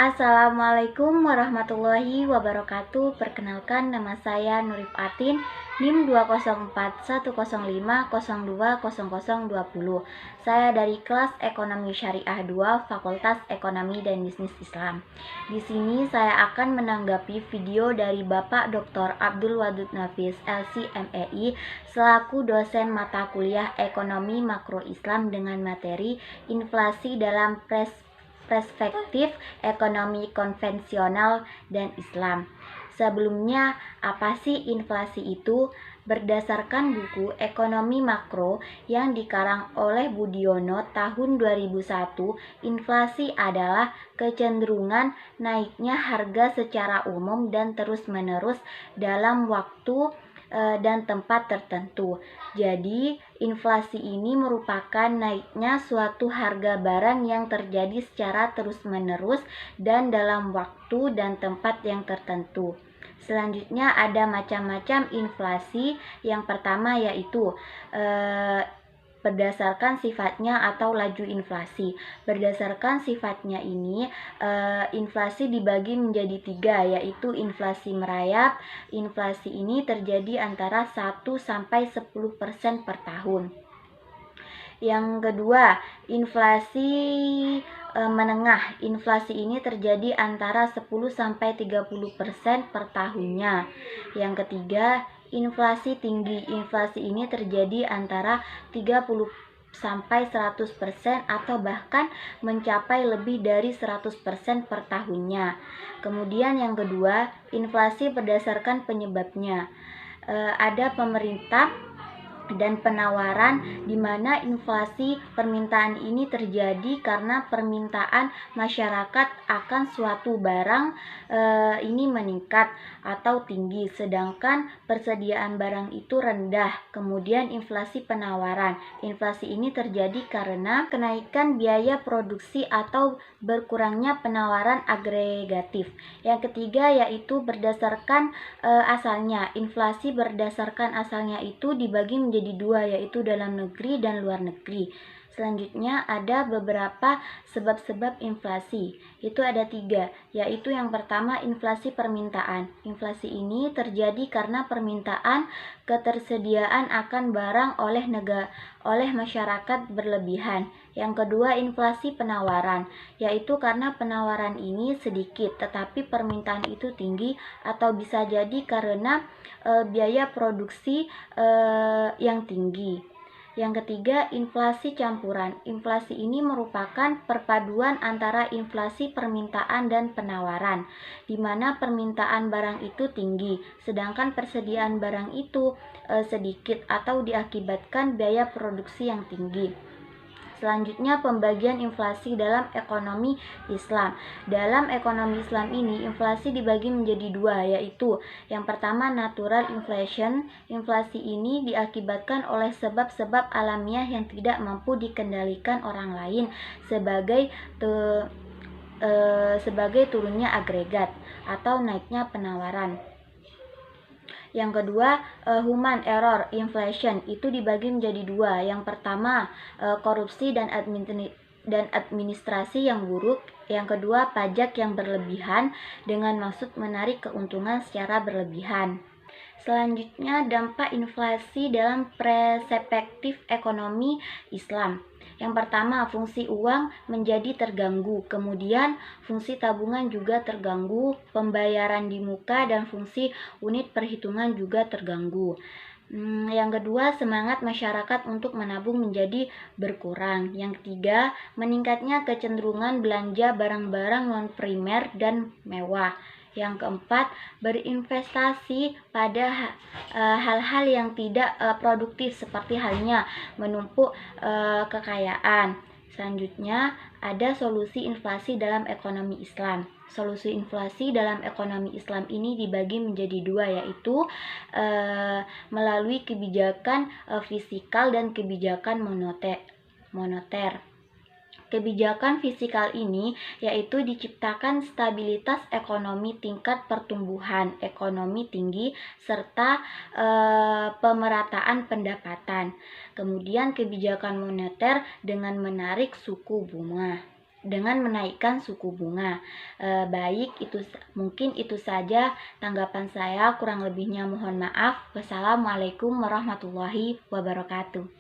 Assalamualaikum warahmatullahi wabarakatuh. Perkenalkan, nama saya Nurif Atin, NIM 204105020. Saya dari kelas Ekonomi Syariah 2, Fakultas Ekonomi dan Bisnis Islam. Di sini saya akan menanggapi video dari Bapak Dr. Abdul Wadud Nafis, LC.MEI, selaku dosen mata kuliah Ekonomi Makro Islam dengan materi Inflasi dalam Perspektif Ekonomi Konvensional dan Islam. Sebelumnya, apa sih inflasi itu? Berdasarkan buku Ekonomi Makro yang dikarang oleh Budiono tahun 2001, inflasi adalah kecenderungan naiknya harga secara umum dan terus-menerus dalam waktu dan tempat tertentu. Jadi, inflasi ini merupakan naiknya suatu harga barang yang terjadi secara terus-menerus dan dalam waktu dan tempat yang tertentu. Selanjutnya ada macam-macam inflasi. Yang pertama yaitu berdasarkan sifatnya atau laju inflasi. Berdasarkan sifatnya ini, inflasi dibagi menjadi 3, yaitu inflasi merayap. Inflasi ini terjadi antara 1-10% per tahun. Yang kedua, inflasi menengah. Inflasi ini terjadi antara 10-30% per tahunnya. Yang ketiga, inflasi tinggi. Inflasi ini terjadi antara 30-100% atau bahkan mencapai lebih dari 100% per tahunnya. Kemudian yang kedua, inflasi berdasarkan penyebabnya. Ada pemerintah dan penawaran, di mana inflasi permintaan ini terjadi karena permintaan masyarakat akan suatu barang ini meningkat atau tinggi, sedangkan persediaan barang itu rendah. Kemudian inflasi penawaran. Inflasi ini terjadi karena kenaikan biaya produksi atau berkurangnya penawaran agregatif. Yang ketiga yaitu berdasarkan asalnya. Inflasi berdasarkan asalnya itu dibagi menjadi 2, yaitu dalam negeri dan luar negeri. Selanjutnya ada beberapa sebab-sebab inflasi. Itu ada 3, yaitu yang pertama inflasi permintaan. Inflasi ini terjadi karena permintaan ketersediaan akan barang oleh masyarakat berlebihan. Yang kedua inflasi penawaran, yaitu karena penawaran ini sedikit tetapi permintaan itu tinggi, atau bisa jadi karena biaya produksi yang tinggi. Yang ketiga, inflasi campuran. Inflasi ini merupakan perpaduan antara inflasi permintaan dan penawaran, di mana permintaan barang itu tinggi, sedangkan persediaan barang itu sedikit atau diakibatkan biaya produksi yang tinggi. Selanjutnya, pembagian inflasi dalam ekonomi Islam. Dalam ekonomi Islam ini, inflasi dibagi menjadi 2, yaitu yang pertama natural inflation. Inflasi ini diakibatkan oleh sebab-sebab alamiah yang tidak mampu dikendalikan orang lain, sebagai turunnya agregat atau naiknya penawaran. Yang kedua, human error inflation itu dibagi menjadi 2. Yang pertama, korupsi dan administrasi yang buruk. Yang kedua, pajak yang berlebihan dengan maksud menarik keuntungan secara berlebihan. Selanjutnya, dampak inflasi dalam perspektif ekonomi Islam. Yang pertama, fungsi uang menjadi terganggu. Kemudian, fungsi tabungan juga terganggu. Pembayaran di muka dan fungsi unit perhitungan juga terganggu. Yang kedua, semangat masyarakat untuk menabung menjadi berkurang. Yang ketiga, meningkatnya kecenderungan belanja barang-barang non-primer dan mewah. Yang keempat, berinvestasi pada hal-hal yang tidak produktif, seperti halnya menumpuk kekayaan. Selanjutnya, ada solusi inflasi dalam ekonomi Islam. Solusi inflasi dalam ekonomi Islam ini dibagi menjadi 2, yaitu melalui kebijakan fiskal dan kebijakan moneter. Kebijakan fiskal ini yaitu diciptakan stabilitas ekonomi, tingkat pertumbuhan ekonomi tinggi, serta pemerataan pendapatan. Kemudian kebijakan moneter dengan menarik suku bunga. dengan menaikkan suku bunga. Baik, mungkin itu saja tanggapan saya. Kurang lebihnya mohon maaf. Wassalamualaikum warahmatullahi wabarakatuh.